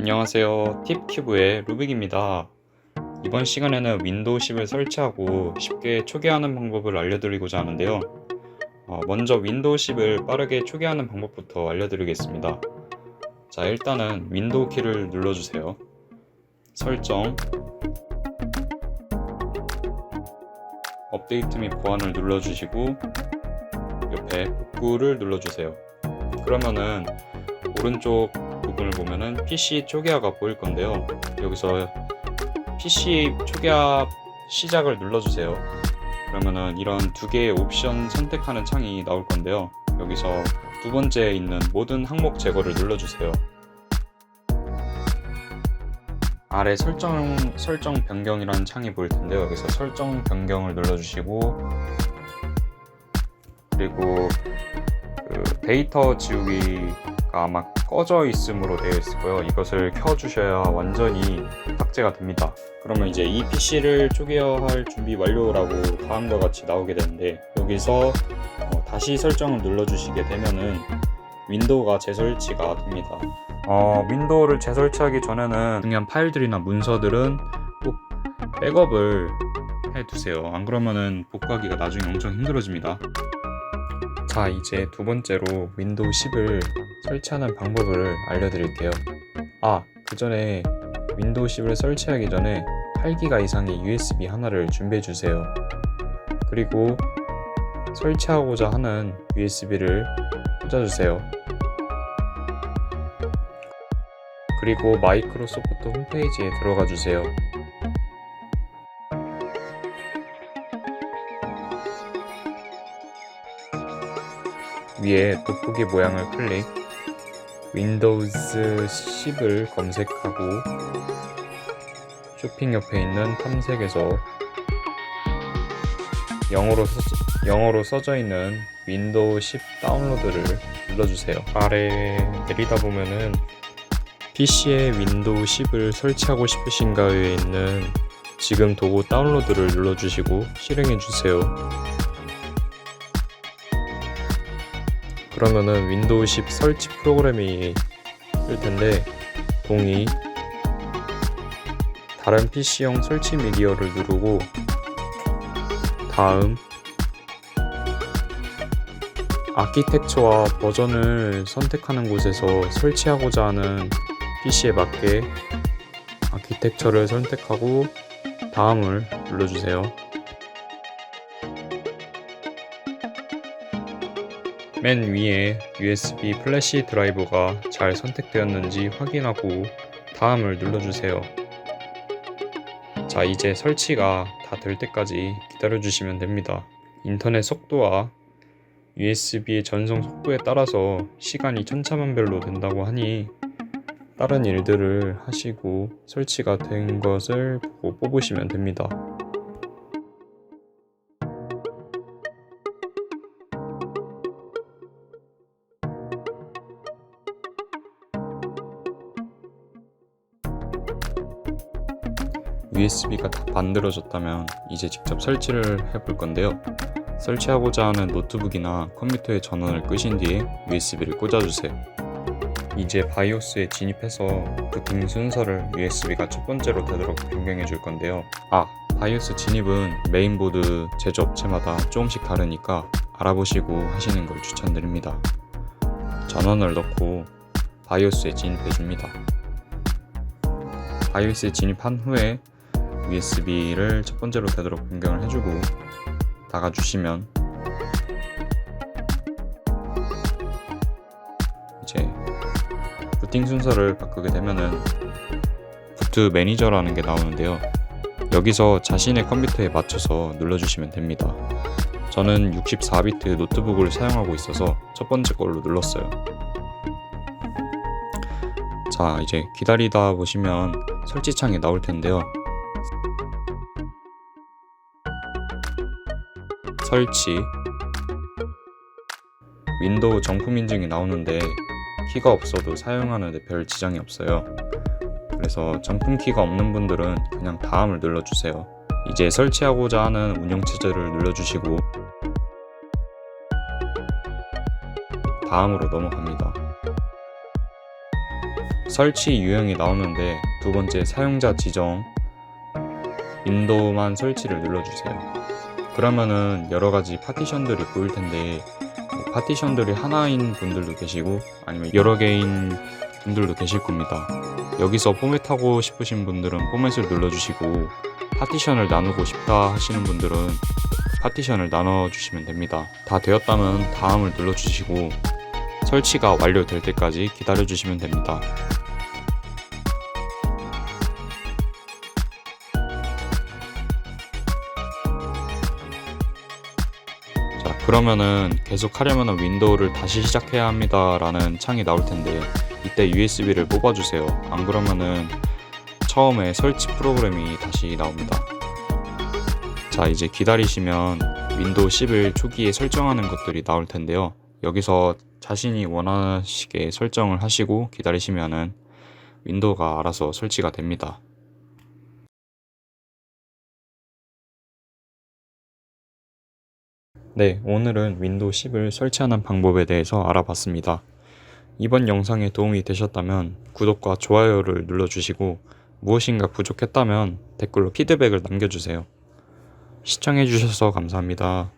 안녕하세요. 팁큐브의 루빅입니다. 이번 시간에는 윈도우 10을 설치하고 쉽게 초기화하는 방법을 알려드리고자 하는데요. 먼저 윈도우 10을 빠르게 초기화하는 방법부터 알려드리겠습니다. 자, 일단은 윈도우 키를 눌러주세요. 설정, 업데이트 및 보안을 눌러주시고 옆에 복구를 눌러주세요. 그러면은 오른쪽 부분을 보면은 PC 초기화가 보일 건데요. 여기서 PC 초기화 시작을 눌러주세요. 그러면은 이런 두 개의 옵션 선택하는 창이 나올 건데요. 여기서 두 번째에 있는 모든 항목 제거를 눌러주세요. 아래 설정 변경이라는 창이 보일 텐데요. 여기서 설정 변경을 눌러주시고, 그리고 데이터 지우기가 아마 꺼져 있음으로 되어 있고요. 이것을 켜주셔야 완전히 삭제가 됩니다. 그러면 이제 이 PC를 초기화할 준비 완료라고 다음과 같이 나오게 되는데, 여기서 다시 설정을 눌러주시게 되면은 윈도우가 재설치가 됩니다. 윈도우를 재설치하기 전에는 중요한 파일들이나 문서들은 꼭 백업을 해두세요. 안 그러면은 복구하기가 나중에 엄청 힘들어집니다. 자, 이제 두 번째로 윈도우 10을 설치하는 방법을 알려드릴게요. 그 전에 윈도우 10을 설치하기 전에 8기가 이상의 USB 하나를 준비해주세요. 그리고 설치하고자 하는 USB를 꽂아주세요. 그리고 마이크로소프트 홈페이지에 들어가 주세요. 위에 돋보기 모양을 클릭, 윈도우즈 10을 검색하고 쇼핑 옆에 있는 탐색에서 영어로 써져 있는 윈도우 10 다운로드를 눌러주세요. 아래 내리다 보면은 PC에 윈도우 10을 설치하고 싶으신가에 있는 지금 도구 다운로드를 눌러주시고 실행해주세요. 그러면은 윈도우 10 설치 프로그램이 뜰 텐데, 동의, 다른 PC용 설치 미디어를 누르고 다음, 아키텍처와 버전을 선택하는 곳에서 설치하고자 하는 PC에 맞게 아키텍처를 선택하고 다음을 눌러주세요. 맨 위에 USB 플래시 드라이버가 잘 선택되었는지 확인하고 다음을 눌러주세요. 자, 이제 설치가 다 될 때까지 기다려주시면 됩니다. 인터넷 속도와 USB의 전송 속도에 따라서 시간이 천차만별로 된다고 하니 다른 일들을 하시고 설치가 된 것을 보고 뽑으시면 됩니다. USB가 다 만들어졌다면 이제 직접 설치를 해볼 건데요. 설치하고자 하는 노트북이나 컴퓨터의 전원을 끄신 뒤에 USB를 꽂아주세요. 이제 바이오스에 진입해서 부팅 순서를 USB가 첫 번째로 되도록 변경해 줄 건데요. 바이오스 진입은 메인보드 제조업체마다 조금씩 다르니까 알아보시고 하시는 걸 추천드립니다. 전원을 넣고 바이오스에 진입해 줍니다. 바이오스에 진입한 후에 USB를 첫 번째로 되도록 변경을 해주고 나가주시면 이제 부팅 순서를 바꾸게 되면은 부트 매니저라는 게 나오는데요. 여기서 자신의 컴퓨터에 맞춰서 눌러주시면 됩니다. 저는 64비트 노트북을 사용하고 있어서 첫 번째 걸로 눌렀어요. 자, 이제 기다리다 보시면 설치창이 나올 텐데요. 설치, 윈도우 정품 인증이 나오는데 키가 없어도 사용하는데 별 지장이 없어요. 그래서 정품 키가 없는 분들은 그냥 다음을 눌러주세요. 이제 설치하고자 하는 운영체제를 눌러주시고 다음으로 넘어갑니다. 설치 유형이 나오는데 두 번째 사용자 지정 윈도우만 설치를 눌러주세요. 그러면은 여러가지 파티션들이 보일 텐데 파티션들이 하나인 분들도 계시고 아니면 여러 개인 분들도 계실 겁니다. 여기서 포맷하고 싶으신 분들은 포맷을 눌러주시고 파티션을 나누고 싶다 하시는 분들은 파티션을 나눠주시면 됩니다. 다 되었다면 다음을 눌러주시고 설치가 완료될 때까지 기다려주시면 됩니다. 자, 그러면은 계속 하려면 윈도우를 다시 시작해야 합니다 라는 창이 나올 텐데 이때 USB를 뽑아주세요. 안 그러면은 처음에 설치 프로그램이 다시 나옵니다. 자, 이제 기다리시면 윈도우 10을 초기에 설정하는 것들이 나올 텐데요. 여기서 자신이 원하시게 설정을 하시고 기다리시면은 윈도우가 알아서 설치가 됩니다. 네, 오늘은 윈도우 10을 설치하는 방법에 대해서 알아봤습니다. 이번 영상에 도움이 되셨다면 구독과 좋아요를 눌러주시고 무엇인가 부족했다면 댓글로 피드백을 남겨주세요. 시청해주셔서 감사합니다.